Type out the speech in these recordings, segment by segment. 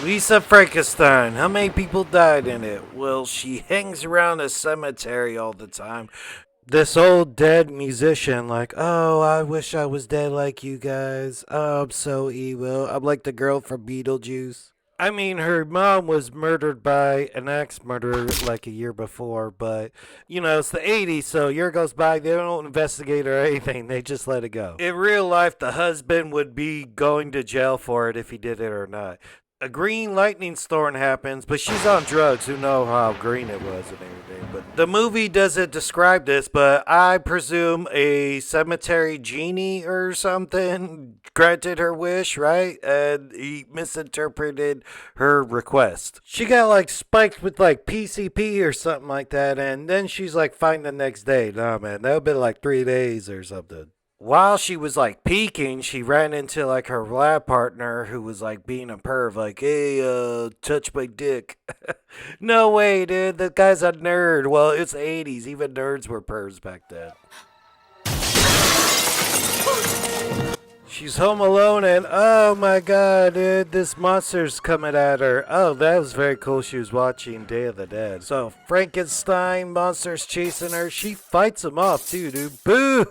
Lisa Frankenstein. How many people died in it? Well, she hangs around a cemetery all the time. This old dead musician, like, oh, I wish I was dead like you guys. Oh, I'm so evil. I'm like the girl from Beetlejuice. I mean, her mom was murdered by an ex murderer like a year before, but, it's the 80s, so a year goes by, they don't investigate or anything, they just let it go. In real life, the husband would be going to jail for it if he did it or not. A green lightning storm happens, but she's on drugs. Who know how green it was and everything. But the movie doesn't describe this, but I presume a cemetery genie or something granted her wish, right? And he misinterpreted her request. She got like spiked with like PCP or something like that, and then she's like fine the next day. Nah, man, that would have been like 3 days or something. While she was like peeking, she ran into like her lab partner who was like being a perv, like, hey, touch my dick. No way, dude. That guy's a nerd. Well, it's 80s. Even nerds were pervs back then. She's home alone and oh my god, dude, this monster's coming at her. Oh, that was very cool. She was watching Day of the Dead. So Frankenstein monster's chasing her. She fights him off too, dude. Boom!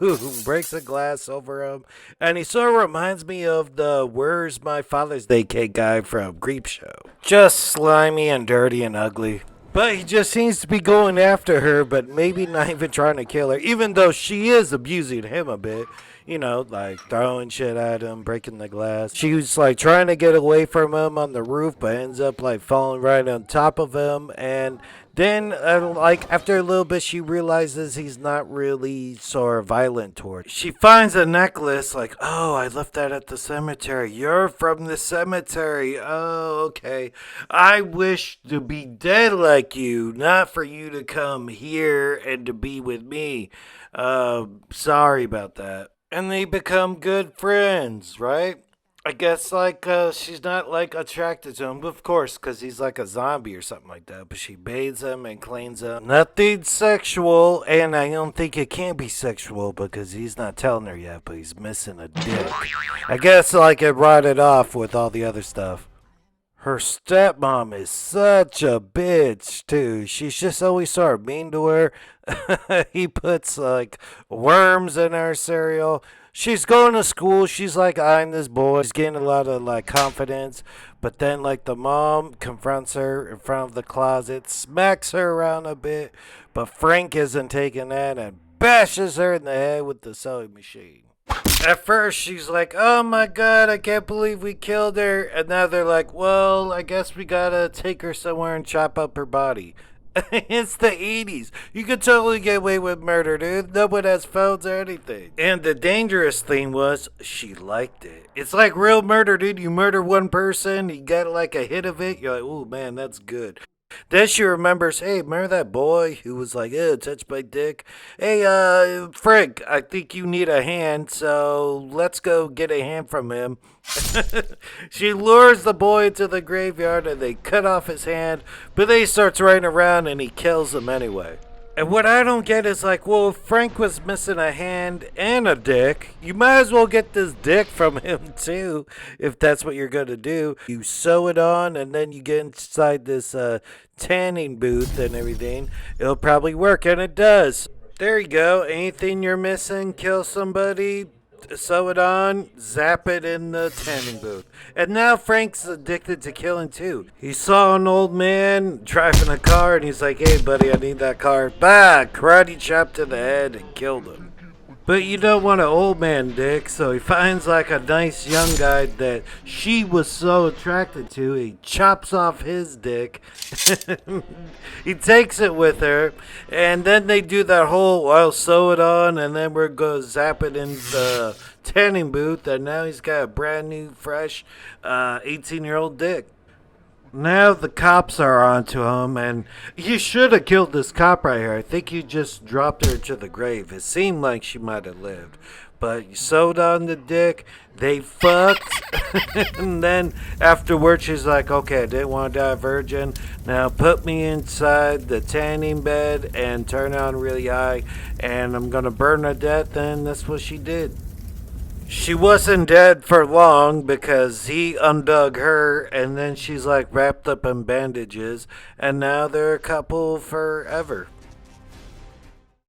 Breaks a glass over him. And he sort of reminds me of the Where's My Father's Day Cake guy from Creepshow. Just slimy and dirty and ugly. But he just seems to be going after her, but maybe not even trying to kill her, even though she is abusing him a bit. Like throwing shit at him, breaking the glass. She was like trying to get away from him on the roof, but ends up like falling right on top of him. And then, after a little bit, she realizes he's not really sort of violent toward her. She finds a necklace, like, oh, I left that at the cemetery. You're from the cemetery. Oh, okay. I wish to be dead like you, not for you to come here and to be with me. Sorry about that. And they become good friends, right? I guess, she's not, attracted to him, of course, because he's like a zombie or something like that. But she bathes him and cleans him. Nothing sexual, and I don't think it can be sexual because he's not telling her yet, but he's missing a dick. I guess, it rotted off with all the other stuff. Her stepmom is such a bitch, too. She's just always sort of mean to her. He puts, worms in her cereal. She's going to school. She's, eyeing this boy. She's getting a lot of, confidence. But then, the mom confronts her in front of the closet, smacks her around a bit. But Frank isn't taking that and bashes her in the head with the sewing machine. At first, she's like, oh my god, I can't believe we killed her. And now they're like, well, I guess we gotta take her somewhere and chop up her body. It's the 80s. You could totally get away with murder, dude. No one has phones or anything. And the dangerous thing was, she liked it. It's like real murder, dude. You murder one person, you get a hit of it. You're like, oh man, that's good. Then she remembers, hey, remember that boy who was like, touch my dick? Hey, Frank, I think you need a hand, so let's go get a hand from him. She lures the boy into the graveyard and they cut off his hand, but then he starts running around and he kills him anyway. And what I don't get is well, if Frank was missing a hand and a dick, you might as well get this dick from him too, if that's what you're going to do. You sew it on and then you get inside this tanning booth and everything. It'll probably work, and it does. There you go. Anything you're missing, kill somebody, sew it on, zap it in the tanning booth. And now Frank's addicted to killing too. He saw an old man driving a car and he's like, hey buddy, I need that car. Bah! Karate chop to the head and killed him. But you don't want an old man dick, so he finds a nice young guy that she was so attracted to. He chops off his dick. He takes it with her, and then they do that whole, I'll sew it on, and then we're going to zap it in the tanning booth, and now he's got a brand new, fresh 18-year-old dick. Now the cops are onto him, and you should have killed this cop right here. I think you just dropped her to the grave. It seemed like she might have lived. But you sewed on the dick, they fucked, and then afterwards she's like, okay, I didn't want to die a virgin. Now put me inside the tanning bed and turn it on really high, and I'm going to burn her to death, and that's what she did. She wasn't dead for long because he undug her, and then she's like wrapped up in bandages, and now they're a couple forever.